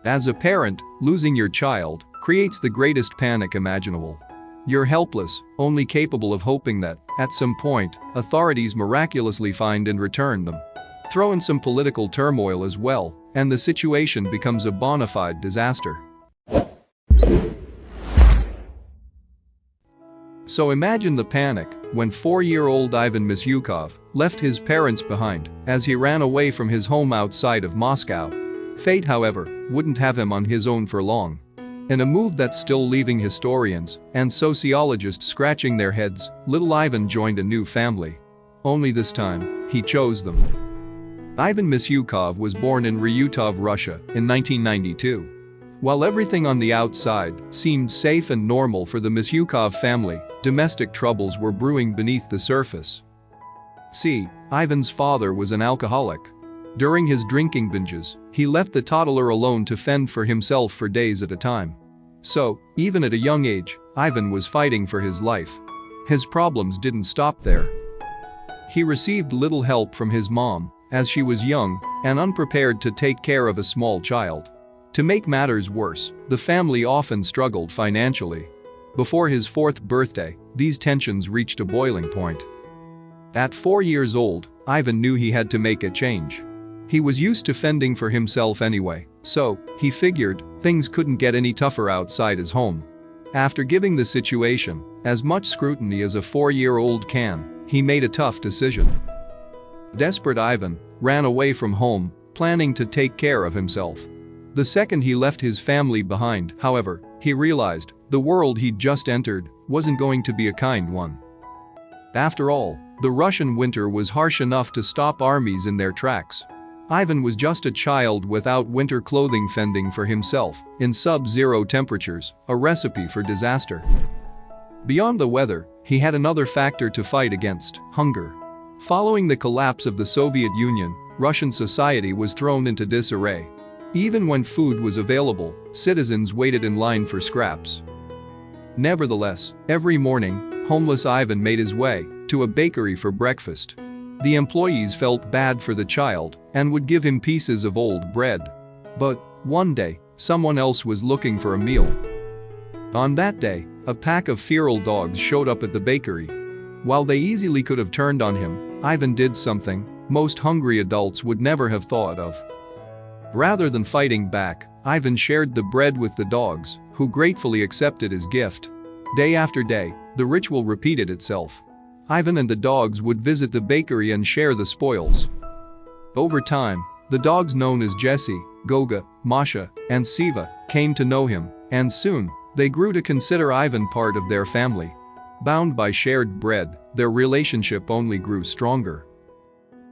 As a parent, losing your child creates the greatest panic imaginable. You're helpless, only capable of hoping that, at some point, authorities miraculously find and return them. Throw in some political turmoil as well, and the situation becomes a bona fide disaster. So imagine the panic when 4-year-old Ivan Misyukov left his parents behind as he ran away from his home outside of Moscow. Fate, however, wouldn't have him on his own for long. In a move that's still leaving historians and sociologists scratching their heads, little Ivan joined a new family. Only this time, he chose them. Ivan Misyukov was born in Ryutov, Russia, in 1992. While everything on the outside seemed safe and normal for the Misyukov family, domestic troubles were brewing beneath the surface. See, Ivan's father was an alcoholic. During his drinking binges, he left the toddler alone to fend for himself for days at a time. So, even at a young age, Ivan was fighting for his life. His problems didn't stop there. He received little help from his mom, as she was young and unprepared to take care of a small child. To make matters worse, the family often struggled financially. Before his 4th birthday, these tensions reached a boiling point. At 4 years old, Ivan knew he had to make a change. He was used to fending for himself anyway, so, he figured, things couldn't get any tougher outside his home. After giving the situation as much scrutiny as a 4-year-old can, he made a tough decision. Desperate Ivan ran away from home, planning to take care of himself. The second he left his family behind, however, he realized the world he'd just entered wasn't going to be a kind one. After all, the Russian winter was harsh enough to stop armies in their tracks. Ivan was just a child without winter clothing, fending for himself in sub-zero temperatures, a recipe for disaster. Beyond the weather, he had another factor to fight against: hunger. Following the collapse of the Soviet Union, Russian society was thrown into disarray. Even when food was available, citizens waited in line for scraps. Nevertheless, every morning, homeless Ivan made his way to a bakery for breakfast. The employees felt bad for the child and would give him pieces of old bread. But one day, someone else was looking for a meal. On that day, a pack of feral dogs showed up at the bakery. While they easily could have turned on him, Ivan did something most hungry adults would never have thought of. Rather than fighting back, Ivan shared the bread with the dogs, who gratefully accepted his gift. Day after day, the ritual repeated itself. Ivan and the dogs would visit the bakery and share the spoils. Over time, the dogs known as Jesse, Goga, Masha, and Siva came to know him, and soon, they grew to consider Ivan part of their family. Bound by shared bread, their relationship only grew stronger.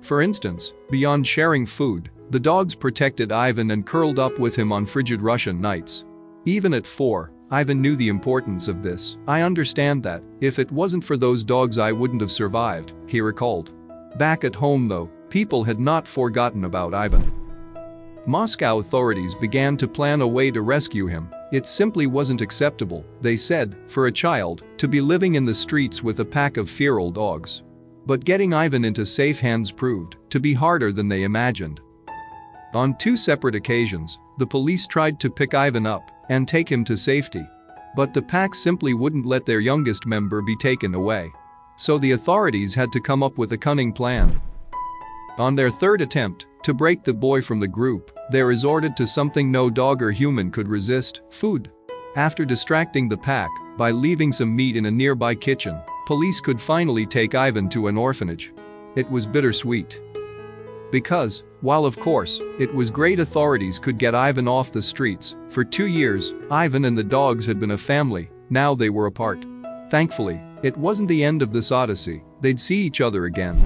For instance, beyond sharing food, the dogs protected Ivan and curled up with him on frigid Russian nights. Even at 4, Ivan knew the importance of this. "I understand that, if it wasn't for those dogs I wouldn't have survived," he recalled. Back at home though, people had not forgotten about Ivan. Moscow authorities began to plan a way to rescue him. It simply wasn't acceptable, they said, for a child to be living in the streets with a pack of feral dogs. But getting Ivan into safe hands proved to be harder than they imagined. On 2 separate occasions, the police tried to pick Ivan up and take him to safety. But the pack simply wouldn't let their youngest member be taken away. So the authorities had to come up with a cunning plan. On their 3rd attempt to break the boy from the group, they resorted to something no dog or human could resist: food. After distracting the pack by leaving some meat in a nearby kitchen, police could finally take Ivan to an orphanage. It was bittersweet. Because, while of course, it was great authorities could get Ivan off the streets, for 2 years, Ivan and the dogs had been a family, now they were apart. Thankfully, it wasn't the end of this odyssey, they'd see each other again.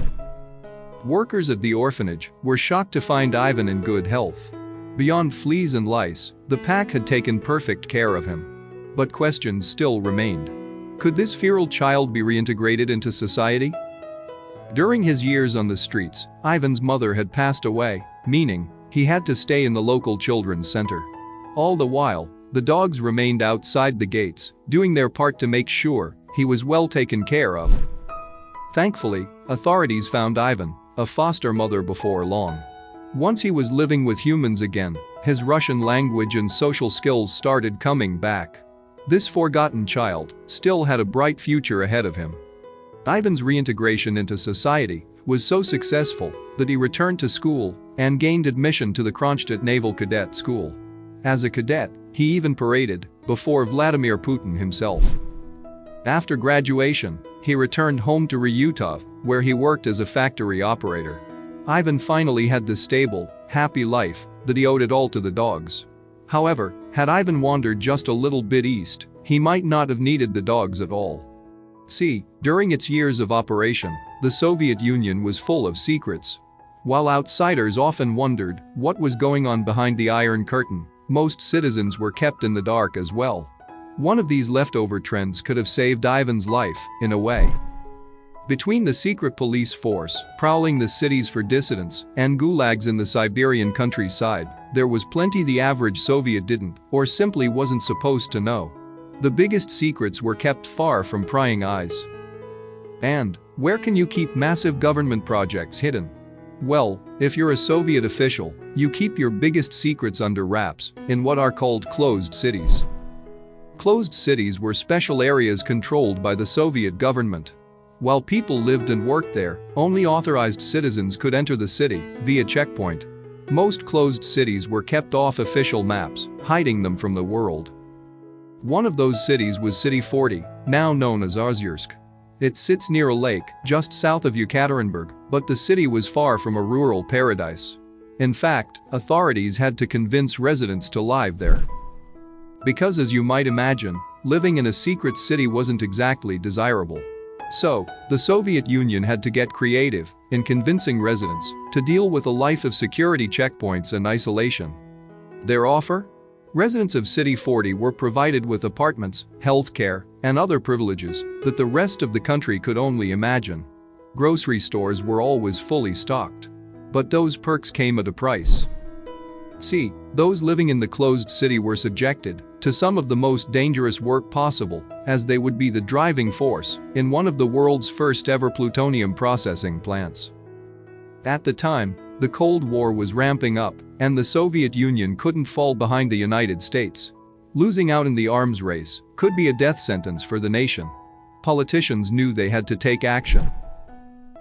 Workers at the orphanage were shocked to find Ivan in good health. Beyond fleas and lice, the pack had taken perfect care of him. But questions still remained. Could this feral child be reintegrated into society? During his years on the streets, Ivan's mother had passed away, meaning he had to stay in the local children's center. All the while, the dogs remained outside the gates, doing their part to make sure he was well taken care of. Thankfully, authorities found Ivan a foster mother before long. Once he was living with humans again, his Russian language and social skills started coming back. This forgotten child still had a bright future ahead of him. Ivan's reintegration into society was so successful that he returned to school and gained admission to the Kronstadt Naval Cadet School. As a cadet, he even paraded before Vladimir Putin himself. After graduation, he returned home to Ryutov, where he worked as a factory operator. Ivan finally had the stable, happy life that he owed it all to the dogs. However, had Ivan wandered just a little bit east, he might not have needed the dogs at all. See, during its years of operation, the Soviet Union was full of secrets. While outsiders often wondered what was going on behind the Iron Curtain, most citizens were kept in the dark as well. One of these leftover trends could have saved Ivan's life, in a way. Between the secret police force, prowling the cities for dissidents, and gulags in the Siberian countryside, there was plenty the average Soviet didn't, or simply wasn't supposed to know. The biggest secrets were kept far from prying eyes. And where can you keep massive government projects hidden? Well, if you're a Soviet official, you keep your biggest secrets under wraps, in what are called closed cities. Closed cities were special areas controlled by the Soviet government. While people lived and worked there, only authorized citizens could enter the city via checkpoint. Most closed cities were kept off official maps, hiding them from the world. One of those cities was City 40, now known as Ozyorsk. It sits near a lake just south of Yekaterinburg, but the city was far from a rural paradise. In fact, authorities had to convince residents to live there. Because, as you might imagine, living in a secret city wasn't exactly desirable. So, the Soviet Union had to get creative in convincing residents to deal with a life of security checkpoints and isolation. Their offer? Residents of City 40 were provided with apartments, healthcare, and other privileges that the rest of the country could only imagine. Grocery stores were always fully stocked. But those perks came at a price. See, those living in the closed city were subjected to some of the most dangerous work possible, as they would be the driving force in one of the world's first ever plutonium processing plants. At the time, the Cold War was ramping up, and the Soviet Union couldn't fall behind the United States. Losing out in the arms race could be a death sentence for the nation. Politicians knew they had to take action.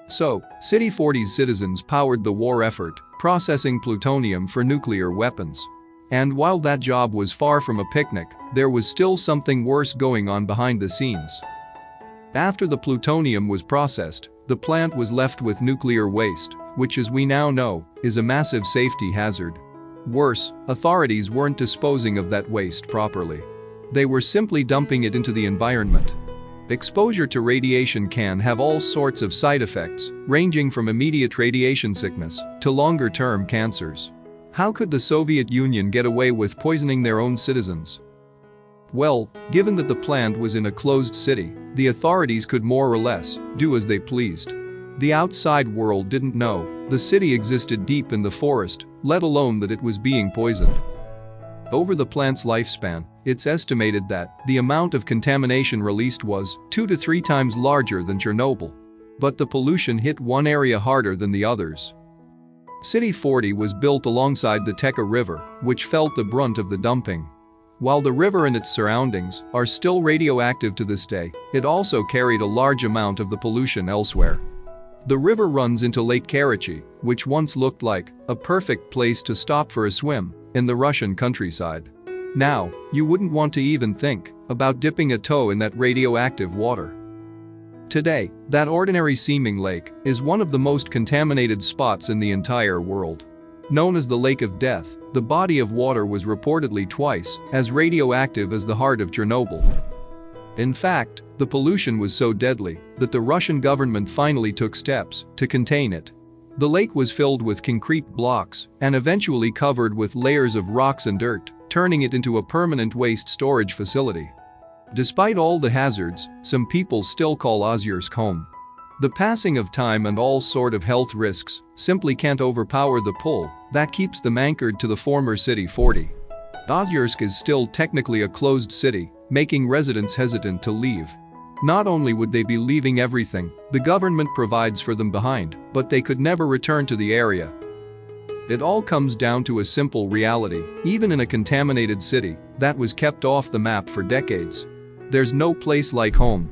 So, City 40's citizens powered the war effort, processing plutonium for nuclear weapons. And while that job was far from a picnic, there was still something worse going on behind the scenes. After the plutonium was processed, the plant was left with nuclear waste, which, as we now know, is a massive safety hazard. Worse, authorities weren't disposing of that waste properly. They were simply dumping it into the environment. Exposure to radiation can have all sorts of side effects, ranging from immediate radiation sickness to longer-term cancers. How could the Soviet Union get away with poisoning their own citizens? Well, given that the plant was in a closed city, the authorities could more or less do as they pleased. The outside world didn't know the city existed deep in the forest, let alone that it was being poisoned. Over the plant's lifespan, it's estimated that the amount of contamination released was 2 to 3 times larger than Chernobyl. But the pollution hit one area harder than the others. City 40 was built alongside the Teka River, which felt the brunt of the dumping. While the river and its surroundings are still radioactive to this day, it also carried a large amount of the pollution elsewhere. The river runs into Lake Kerichi, which once looked like a perfect place to stop for a swim in the Russian countryside. Now, you wouldn't want to even think about dipping a toe in that radioactive water. Today, that ordinary-seeming lake is one of the most contaminated spots in the entire world. Known as the Lake of Death, the body of water was reportedly twice as radioactive as the heart of Chernobyl. In fact, the pollution was so deadly that the Russian government finally took steps to contain it. The lake was filled with concrete blocks and eventually covered with layers of rocks and dirt, turning it into a permanent waste storage facility. Despite all the hazards, some people still call Ozyorsk home. The passing of time and all sort of health risks simply can't overpower the pull that keeps them anchored to the former City 40. Ozyorsk is still technically a closed city, making residents hesitant to leave. Not only would they be leaving everything the government provides for them behind, but they could never return to the area. It all comes down to a simple reality: even in a contaminated city that was kept off the map for decades, there's no place like home.